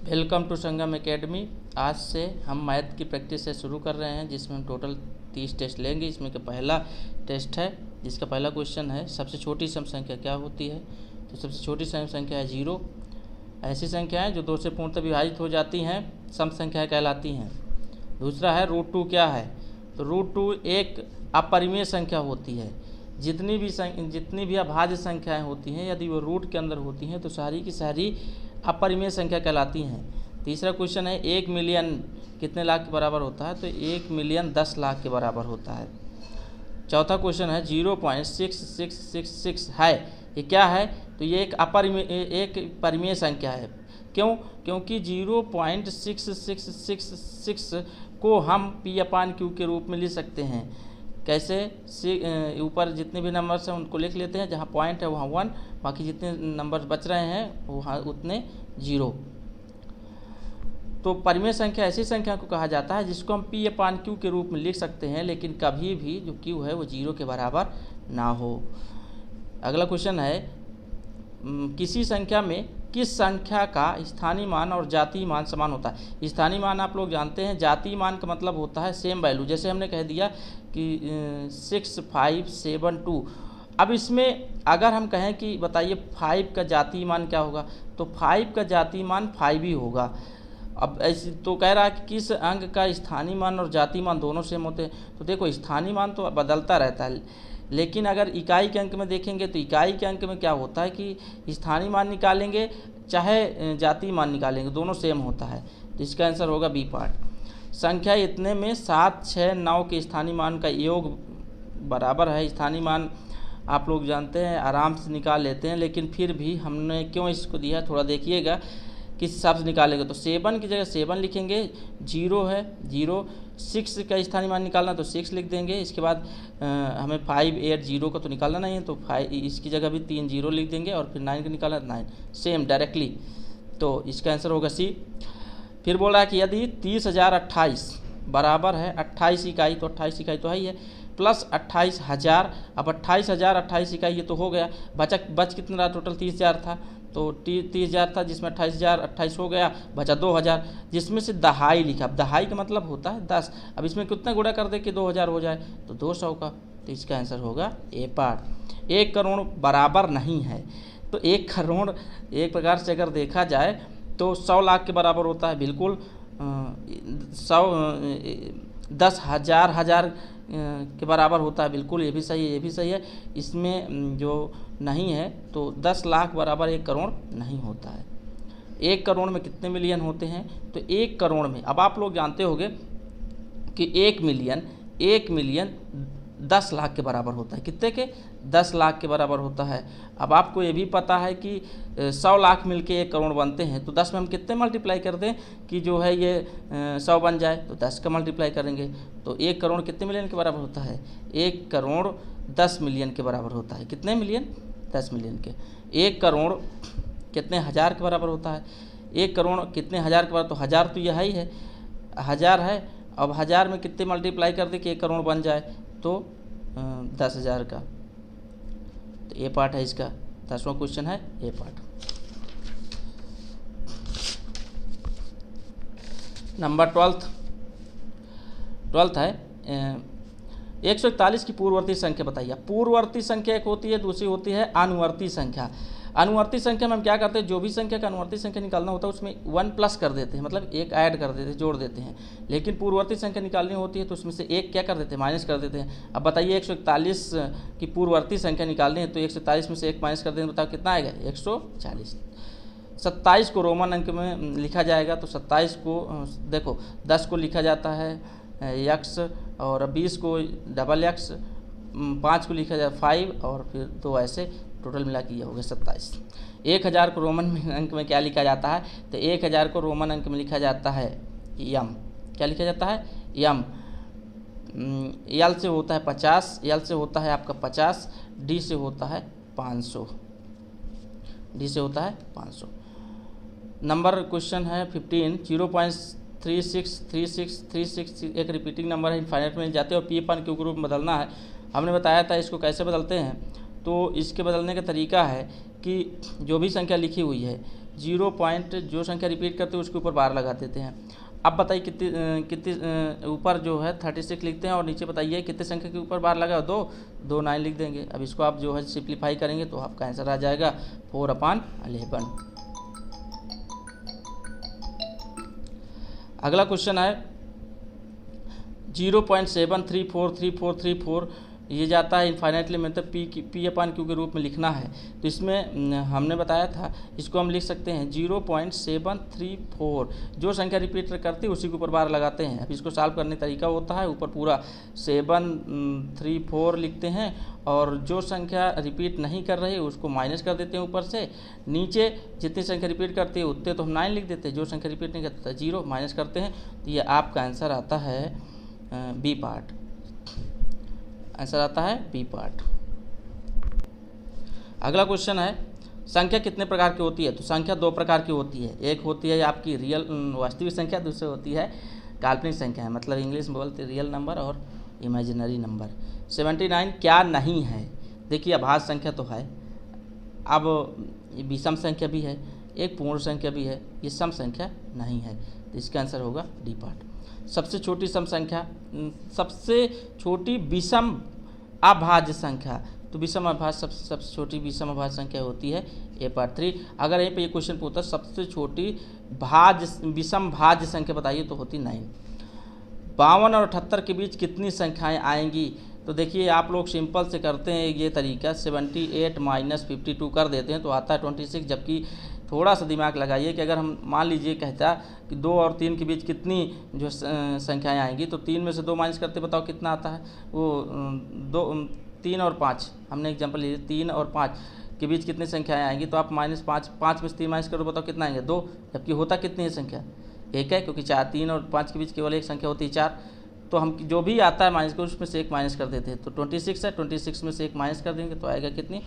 Welcome to Sangam academy. आज से हम मैथ की प्रैक्टिस से शुरू कर रहे हैं, जिसमें हम टोटल 30 टेस्ट लेंगे। इसमें का पहला टेस्ट है, जिसका पहला क्वेश्चन है सबसे छोटी सम संख्या क्या होती है। तो सबसे छोटी सम संख्या है 0। ऐसी संख्याएं जो 2 से पूर्णतः विभाजित हो जाती हैं सम संख्याएं कहलाती हैं। दूसरा है √2 क्या है। तो √2 एक अपरिमेय संख्या होती है। जितनी भी अभाज्य संख्याएं होती हैं, यदि वो रूट के अंदर होती हैं तो सारी की सारी अपरिमेय संख्या कहलाती हैं। तीसरा क्वेश्चन है 1 मिलियन कितने लाख के बराबर होता है। तो 1 मिलियन 10 लाख के बराबर होता है। चौथा क्वेश्चन है 0.6666 है, ये क्या है। तो ये एक परिमेय संख्या है। क्यों? क्योंकि 0.6666 को हम P/Q के रूप में लिख सकते हैं। कैसे? ऊपर जितने भी नंबर्स हैं उनको लिख लेते हैं, जहाँ पॉइंट है वहाँ 1, बाकी जितने नंबर्स बच रहे हैं वहाँ उतने 0। तो परिमेय संख्या ऐसी संख्या को कहा जाता है जिसको हम P/Q के रूप में लिख सकते हैं, लेकिन कभी भी जो Q है वो 0 के बराबर ना हो। अगला क्वेश्चन है किसी संख्या में किस संख्या का स्थानीय मान और जातीय मान समान होता है। स्थानीय मान आप लोग जानते हैं, जातीय मान का मतलब होता है सेम वैल्यू। जैसे हमने कह दिया कि 6572। अब इसमें अगर हम कहें कि बताइए 5 का जातीय मान क्या होगा, तो 5 का जातीय मान 5 ही होगा। अब ऐसे तो कह रहा है कि किस अंक का स्थानीय मान और जातीय मान दोनों सेम होते हैं। तो देखो, स्थानीय मान तो बदलता रहता है, लेकिन अगर इकाई के अंक में देखेंगे तो इकाई के अंक में क्या होता है कि स्थानीय मान निकालेंगे चाहे जातीय मान निकालेंगे, दोनों सेम होता है। तो इसका आंसर होगा बी पार्ट। संख्या इतने में 7, 6, 9 के स्थानीय मान का योग बराबर है। स्थानीय मान आप लोग जानते हैं, आराम से निकाल लेते हैं, लेकिन फिर भी हमने क्यों इसको दिया है थोड़ा देखिएगा किस हिसाब से निकालेंगे। तो 7 की जगह 7 लिखेंगे, 0 है 0, 6 का स्थानीय मान निकालना तो 6 लिख देंगे। इसके बाद हमें 5, 8, 0 का तो निकालना नहीं है, तो 5 इसकी जगह भी 3 0 लिख देंगे, और फिर 9 का निकालना 9 सेम डायरेक्टली। तो इसका आंसर होगा सी। फिर बोल रहा है कि यदि 30,028 बराबर है 28 इकाई, तो 28 इकाई तो है ही है, प्लस 28,000। अब 28,000 28 इकाई ये तो हो गया, बच कितना रहा, टोटल 30,000 था। तो 30,000 था, जिसमें 28,000 28 हो गया, बचा 2,000, जिसमें से दहाई लिखा। अब दहाई का मतलब होता है 10। अब इसमें कितना गुणा कर दे कि 2,000 हो जाए, तो 200 का। तो इसका आंसर होगा ए पार्ट। 1 करोड़ बराबर नहीं है। तो 1 करोड़ एक प्रकार से अगर देखा जाए तो 100 लाख के बराबर होता है, बिल्कुल। 10,000 के बराबर होता है, बिल्कुल। ये भी सही है, ये भी सही है। इसमें जो नहीं है तो 10 लाख बराबर 1 करोड़ नहीं होता है। 1 करोड़ में कितने मिलियन होते हैं? तो 1 करोड़ में, अब आप लोग जानते होंगे कि 1 मिलियन 10 लाख के बराबर होता है। कितने के? 10 लाख के बराबर होता है। अब आपको ये भी पता है कि 100 लाख मिलके 1 करोड़ बनते हैं, तो 10 में हम कितने मल्टीप्लाई कर दें कि जो है ये 100 बन जाए, तो 10 का मल्टीप्लाई करेंगे। तो 1 करोड़ कितने मिलियन के बराबर होता है? 1 करोड़ 10 मिलियन के बराबर होता है। कितने मिलियन? 10 मिलियन के। 1 करोड़ कितने हज़ार के बराबर होता है? 1 करोड़ कितने हज़ार के बराबर? तो 1000 तो यह ही है, 1000 है। अब 1000 में कितने मल्टीप्लाई कर दे कि 1 करोड़ बन जाए? तो 10,000 का। तो ए पार्ट है इसका। 10वां क्वेश्चन है ए पार्ट। नंबर 12th है 141 की पूर्ववर्ती संख्या बताइए। पूर्ववर्ती संख्या एक होती है, दूसरी होती है अनुवर्ती संख्या। अनुवर्ती संख्या में हम क्या करते हैं, जो भी संख्या का अनुवर्ती संख्या निकालना होता है उसमें 1 प्लस कर देते हैं, मतलब 1 ऐड कर देते हैं, जोड़ देते हैं। लेकिन पूर्ववर्ती संख्या निकालनी होती है तो उसमें से 1 क्या कर देते हैं, माइनस कर देते हैं। अब बताइए 141 की पूर्ववर्ती संख्या निकालनी है तो 141 में से 1 माइनस कर देंगे, बताओ कितना आएगा? 140। 27 को रोमन अंक में लिखा जाएगा, तो 27 को देखो 10 को लिखा जाता है x, और 20 को XX, 5 को लिखा जाए 5, और फिर 2 ऐसे टोटल मिला के ये हो गया 27। 1000 को रोमन अंक में क्या लिखा जाता है? तो 1000 को रोमन अंक में लिखा जाता है यम। क्या लिखा जाता है? यम। यल से होता है 50, यल से होता है आपका 50, डी से होता है 500, डी से होता है 500। नंबर क्वेश्चन है 15। 0.363636 एक रिपीटिंग नंबर है, इनफाइनाइट में जाते हैं और P/Q ग्रुप में बदलना है। हमने बताया था इसको कैसे बदलते हैं। तो इसके बदलने का तरीका है कि जो भी संख्या लिखी हुई है 0 पॉइंट जो संख्या रिपीट करते हैं उसके ऊपर बार लगा देते हैं। अब बताइए कितनी ऊपर जो है 36 लिखते हैं और नीचे बताइए कितने संख्या के ऊपर बार लगा, 2 9 लिख देंगे। अब इसको आप जो है सिंप्लीफाई करेंगे तो आपका आंसर आ जाएगा 4/11। अगला क्वेश्चन है 0.7343434 ये जाता है इनफाइनाइटली, मतलब P/Q के रूप में लिखना है। तो इसमें हमने बताया था इसको हम लिख सकते हैं 0.734, जो संख्या रिपीट करती है उसी के ऊपर बार लगाते हैं। अब इसको सॉल्व करने का तरीका होता है, ऊपर पूरा 734 लिखते हैं और जो संख्या रिपीट नहीं कर रही है उसको माइनस कर देते हैं ऊपर से, नीचे जितनी संख्या रिपीट करती है उतने तो हम 9 लिख देते हैं, जो संख्या रिपीट नहीं करता 0 माइनस करते हैं। तो ये आपका आंसर आता है बी पार्ट, आंसर आता है बी पार्ट। अगला क्वेश्चन है संख्या कितने प्रकार की होती है? तो संख्या 2 प्रकार की होती है, एक होती है आपकी रियल वास्तविक संख्या, दूसरी होती है काल्पनिक संख्या, मतलब इंग्लिश में बोलते रियल नंबर और इमेजिनरी नंबर। 79 क्या नहीं है? देखिए अभाज्य संख्या तो है, अब विषम संख्या भी है, एक पूर्ण संख्या भी है, ये सम संख्या नहीं है। तो इसका आंसर होगा डी पार्ट। सबसे छोटी सम संख्या, सबसे छोटी विषम अभाज्य संख्या, तो विषम अभाज्य सबसे छोटी विषम अभाज्य संख्या होती है ए पार्ट 3। अगर यहीं पे ये क्वेश्चन पूछता है सबसे छोटी विषम भाज्य संख्या बताइए तो होती 9। 52 और 78 के बीच कितनी संख्याएं आएंगी? तो देखिए आप लोग सिंपल से करते हैं ये तरीका, 78 - 52 कर देते हैं तो आता है 26। जबकि थोड़ा सा दिमाग लगाइए कि अगर हम मान लीजिए कहता कि 2 और 3 के बीच कितनी जो संख्याएं आएंगी, तो 3 में से 2 माइनस करते बताओ कितना आता है? वो 3 और 5, हमने एग्जांपल लिए 3 और 5 के बीच कितनी संख्याएं आएंगी, तो आप -5 में से 3 माइनस करो बताओ कितना आएंगे? 2। जबकि होता कितनी है संख्या? एक है, क्योंकि 3 और 5 के बीच केवल एक संख्या होती है 4। तो हम जो भी आता है माइनस को उसमें से एक माइनस कर देते हैं। तो 26 है, 26 में से एक माइनस कर देंगे तो आएगा कितनी?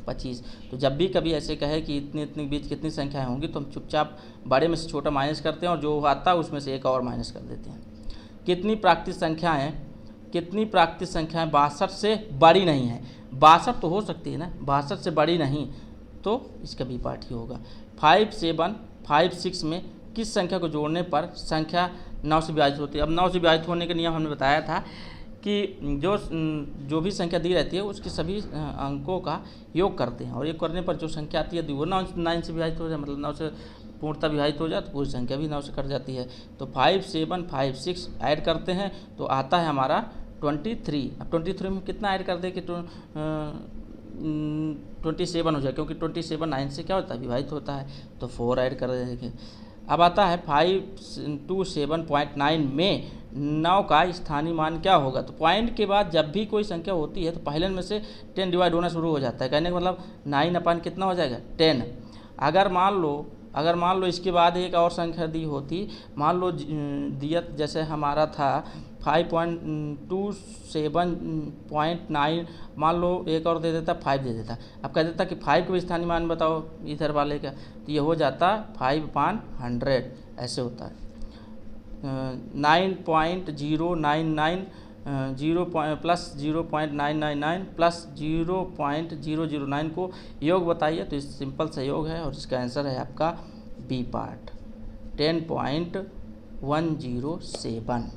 25। तो जब भी कभी ऐसे कहे कि इतने बीच कितनी संख्याएं होंगी तो हम चुपचाप बड़े में से छोटा माइनस करते हैं और जो आता है उसमें से एक और माइनस कर देते हैं। कितनी प्राकृतिक संख्याएं 62 से बड़ी नहीं है? 62 तो हो सकती है ना, 62 से बड़ी नहीं, तो इसका बी पार्ट ही होगा। 5, 7, 5, 6 में किस संख्या को जोड़ने पर संख्या 9 से विभाजित होती है? अब 9 से विभाजित होने का नियम हमने बताया था कि जो भी संख्या दी रहती है उसके सभी अंकों का योग करते हैं और योग करने पर जो संख्या आती है वो 9 से विभाजित हो जाए, मतलब 9 से पूर्णतः विभाजित हो जाए तो पूरी संख्या भी 9 से कट जाती है। तो 5, 7, 5, 6 ऐड करते हैं तो आता है हमारा 23। अब 23 में कितना ऐड कर दे कि 27 हो जाए, क्योंकि 27 9 से क्या होता है? विभाजित होता है, तो 4 ऐड कर देंगे। अब आता है 527.9 में 9 का स्थानीय मान क्या होगा? तो पॉइंट के बाद जब भी कोई संख्या होती है तो पहले में से 10 डिवाइड होना शुरू हो जाता है, कहने का मतलब 9 कितना हो जाएगा? 10। अगर मान लो इसके बाद एक और संख्या दी होती, मान लो दियत जैसे हमारा था 5.27.9, मान लो एक और दे देता 5 दे देता। अब कह देता कि 5 को स्थानीय मान बताओ इधर वाले का, तो ये हो जाता 5/100, ऐसे होता है। 9.099 प्लस 0.999 प्लस 0.009 को योग बताइए, तो इस सिंपल सा योग है और इसका आंसर है आपका बी पार्ट 10.107।